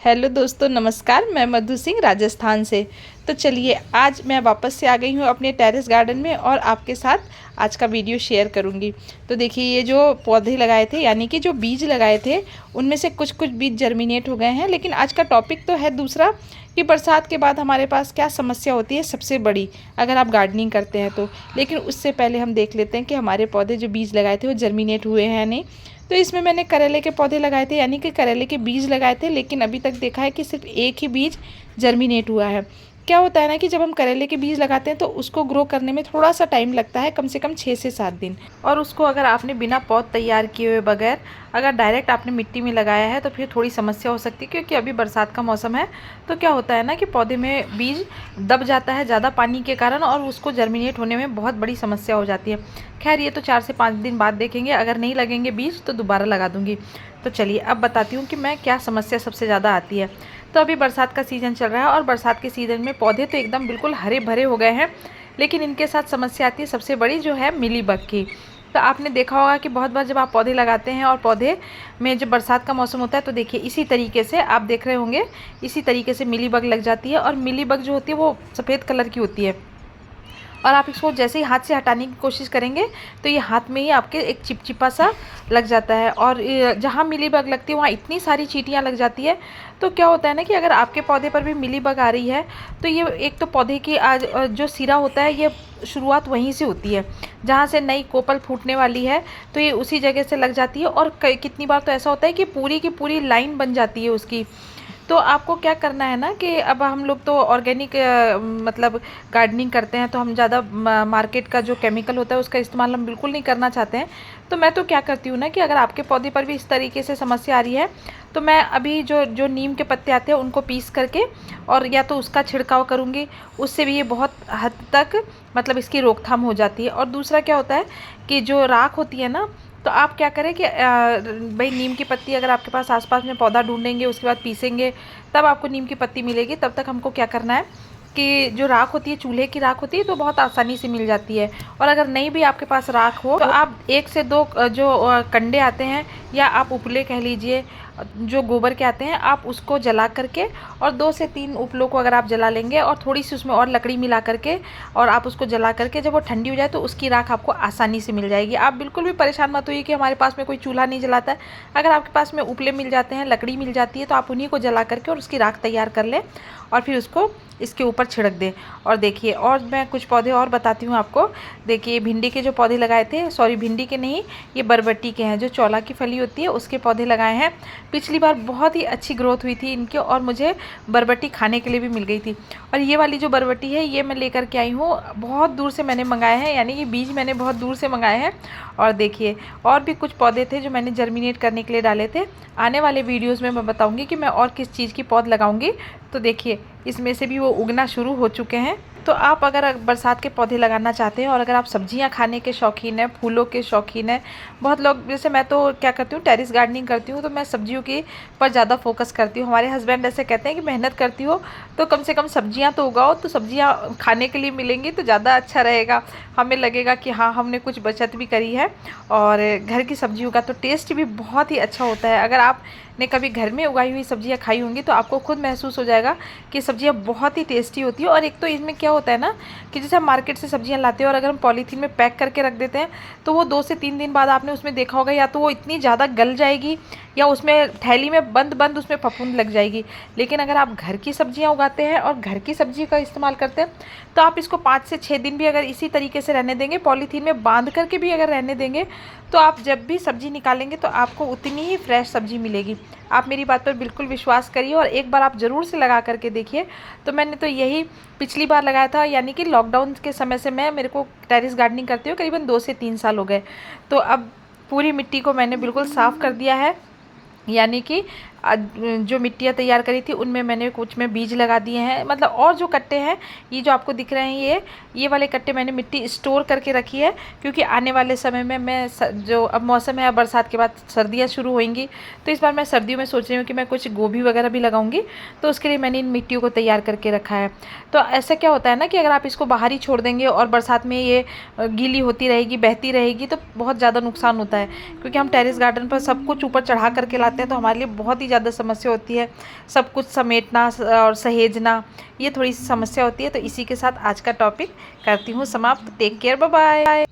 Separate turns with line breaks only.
Hello दोस्तों, नमस्कार। मैं मधु सिंह राजस्थान से। तो चलिए, आज मैं वापस से आ गई हूँ अपने टेरेस गार्डन में और आपके साथ आज का वीडियो शेयर करूँगी। तो देखिए, ये जो पौधे लगाए थे यानी कि जो बीज लगाए थे उनमें से कुछ कुछ बीज जर्मिनेट हो गए हैं। लेकिन आज का टॉपिक तो है दूसरा कि बरसात के बाद हमारे पास क्या समस्या होती है सबसे बड़ी, अगर आप गार्डनिंग करते हैं तो। लेकिन उससे पहले हम देख लेते हैं कि हमारे पौधे जो बीज लगाए थे वो जर्मिनेट हुए हैं नहीं। तो इसमें मैंने करेले के पौधे लगाए थे यानी कि करेले के बीज लगाए थे, लेकिन अभी तक देखा है कि सिर्फ एक ही बीज जर्मिनेट हुआ है। क्या होता है ना कि जब हम करेले के बीज लगाते हैं तो उसको ग्रो करने में थोड़ा सा टाइम लगता है, कम से कम 6 से 7 दिन। और उसको अगर आपने बिना पौध तैयार किए हुए बगैर अगर डायरेक्ट आपने मिट्टी में लगाया है तो फिर थोड़ी समस्या हो सकती है, क्योंकि अभी बरसात का मौसम है। तो क्या होता है ना कि पौधे में बीज दब जाता है ज़्यादा पानी के कारण और उसको जर्मिनेट होने में बहुत बड़ी समस्या हो जाती है। खैर, ये तो 4 से 5 दिन बाद देखेंगे, अगर नहीं लगेंगे बीज तो दोबारा लगा दूँगी। तो चलिए अब बताती हूँ कि मैं क्या समस्या सबसे ज़्यादा आती है। तो अभी बरसात का सीज़न चल रहा है और बरसात के सीज़न में पौधे तो एकदम बिल्कुल हरे भरे हो गए हैं, लेकिन इनके साथ समस्या आती है सबसे बड़ी, जो है मिलीबग की। तो आपने देखा होगा कि बहुत बार जब आप पौधे लगाते हैं और पौधे में जब बरसात का मौसम होता है तो देखिए इसी तरीके से आप देख रहे होंगे, इसी तरीके से मिलीबग लग जाती है। और मिलीबग जो होती है वो सफ़ेद कलर की होती है और आप इसको जैसे ही हाथ से हटाने की कोशिश करेंगे तो ये हाथ में ही आपके एक चिपचिपा सा लग जाता है। और जहाँ मिलीबग लगती है वहाँ इतनी सारी चींटियाँ लग जाती है। तो क्या होता है ना कि अगर आपके पौधे पर भी मिलीबग आ रही है तो ये एक तो पौधे की आज जो सिरा होता है ये शुरुआत वहीं से होती है, जहाँ से नई कोपल फूटने वाली है तो ये उसी जगह से लग जाती है। और कितनी बार तो ऐसा होता है कि पूरी की पूरी लाइन बन जाती है उसकी। तो आपको क्या करना है ना कि अब हम लोग तो ऑर्गेनिक मतलब गार्डनिंग करते हैं, तो हम ज़्यादा मार्केट का जो केमिकल होता है उसका इस्तेमाल हम बिल्कुल नहीं करना चाहते हैं। तो मैं तो क्या करती हूँ ना कि अगर आपके पौधे पर भी इस तरीके से समस्या आ रही है तो मैं अभी जो जो नीम के पत्ते आते हैं उनको पीस करके और या तो उसका छिड़काव करूँगी, उससे भी ये बहुत हद तक मतलब इसकी रोकथाम हो जाती है। और दूसरा क्या होता है कि जो राख होती है ना, तो आप क्या करें कि भाई नीम की पत्ती अगर आपके पास आसपास में पौधा ढूंढेंगे, उसके बाद पीसेंगे, तब आपको नीम की पत्ती मिलेगी। तब तक हमको क्या करना है कि जो राख होती है, चूल्हे की राख होती है, तो बहुत आसानी से मिल जाती है। और अगर नहीं भी आपके पास राख हो तो आप 1 से 2 जो कंडे आते हैं या आप उपले कह लीजिए, जो गोबर के आते हैं, आप उसको जला करके और 2 से 3 उपलों को अगर आप जला लेंगे और थोड़ी सी उसमें और लकड़ी मिला करके और आप उसको जला करके जब वो ठंडी हो जाए तो उसकी राख आपको आसानी से मिल जाएगी। आप बिल्कुल भी परेशान मत होइए कि हमारे पास में कोई चूल्हा नहीं जलाता है। अगर आपके पास में उपले मिल जाते हैं, लकड़ी मिल जाती है, तो आप उन्हीं को जला करके और उसकी राख तैयार कर लें और फिर उसको इसके ऊपर छिड़क दें। और देखिए, और मैं कुछ पौधे और बताती हूँ आपको। देखिए, भिंडी के जो पौधे लगाए थे, सॉरी भिंडी के नहीं, ये बरबट्टी के हैं, जो चौला की फली होती है उसके पौधे लगाए हैं। पिछली बार बहुत ही अच्छी ग्रोथ हुई थी इनकी और मुझे बरबट्टी खाने के लिए भी मिल गई थी। और ये वाली जो बरबट्टी है ये मैं लेकर के आई हूँ, बहुत दूर से मैंने मंगाए हैं, यानी कि बीज मैंने बहुत दूर से मंगाए हैं। और देखिए, और भी कुछ पौधे थे जो मैंने जर्मिनेट करने के लिए डाले थे। आने वाले वीडियोज़ में मैं बताऊँगी कि मैं और किस चीज़ की पौध लगाऊँगी। तो देखिए, इसमें से भी वो उगना शुरू हो चुके हैं। तो आप अगर बरसात के पौधे लगाना चाहते हैं और अगर आप सब्जियां खाने के शौकीन हैं, फूलों के शौकीन हैं, बहुत लोग, जैसे मैं तो क्या करती हूँ, टेरेस गार्डनिंग करती हूँ, तो मैं सब्जियों की पर ज़्यादा फोकस करती हूँ। हमारे हस्बैंड ऐसे कहते हैं कि मेहनत करती हो तो कम से कम सब्जियाँ तो उगाओ, तो सब्जियाँ खाने के लिए मिलेंगी तो ज़्यादा अच्छा रहेगा। हमें लगेगा कि हाँ, हमने कुछ बचत भी करी है। और घर की सब्जियों का तो टेस्ट भी बहुत ही अच्छा होता है। अगर आपने कभी घर में उगाई हुई सब्जियां खाई होंगी तो आपको खुद महसूस हो जाएगा कि सब्जियां बहुत ही टेस्टी होती है। और एक तो इसमें क्या होता है ना कि जैसे हम मार्केट से सब्जियां लाते हैं और अगर हम पॉलीथीन में पैक करके रख देते हैं तो वो 2 से 3 दिन बाद आपने उसमें देखा होगा, या तो वो इतनी ज़्यादा गल जाएगी या उसमें थैली में बंद बंद उसमें फफूंद लग जाएगी। लेकिन अगर आप घर की सब्जियां उगाते हैं और घर की सब्जी का इस्तेमाल करते हैं तो आप इसको 5 से 6 दिन भी अगर इसी तरीके से रहने देंगे, पॉलीथीन में बांध करके भी अगर रहने देंगे, तो आप जब भी सब्जी निकालेंगे तो आपको उतनी ही फ्रेश सब्जी मिलेगी। आप मेरी बात पर बिल्कुल विश्वास करिए और एक बार आप ज़रूर से लगा करके देखिए। तो मैंने तो यही पिछली बार लगाया था, यानी कि लॉकडाउन के समय से मेरे को टेरेस गार्डनिंग करते हुए करीबन 2 से 3 साल हो गए। तो अब पूरी मिट्टी को मैंने बिल्कुल साफ़ कर दिया है, यानी कि जो मिट्टियाँ तैयार करी थी उनमें मैंने कुछ में बीज लगा दिए हैं। मतलब और जो कट्टे हैं, ये जो आपको दिख रहे हैं, ये वाले कट्टे मैंने मिट्टी स्टोर करके रखी है, क्योंकि आने वाले समय में मैं जो अब मौसम है, बरसात के बाद सर्दियाँ शुरू होंगी, तो इस बार मैं सर्दियों में सोच रही हूँ कि मैं कुछ गोभी वगैरह भी लगाऊंगी। तो उसके लिए मैंने इन मिट्टियों को तैयार करके रखा है। तो ऐसा क्या होता है ना कि अगर आप इसको बाहर ही छोड़ देंगे और बरसात में ये गीली होती रहेगी, बहती रहेगी, तो बहुत ज़्यादा नुकसान होता है। क्योंकि हम टेरेस गार्डन पर सब कुछ ऊपर चढ़ा करके लाते हैं तो हमारे लिए बहुत ही ही ज़्यादा समस्या होती है, सब कुछ समेटना और सहेजना, ये थोड़ी सी समस्या होती है। तो इसी के साथ आज का टॉपिक करती हूँ समाप्त। Take care, bye bye.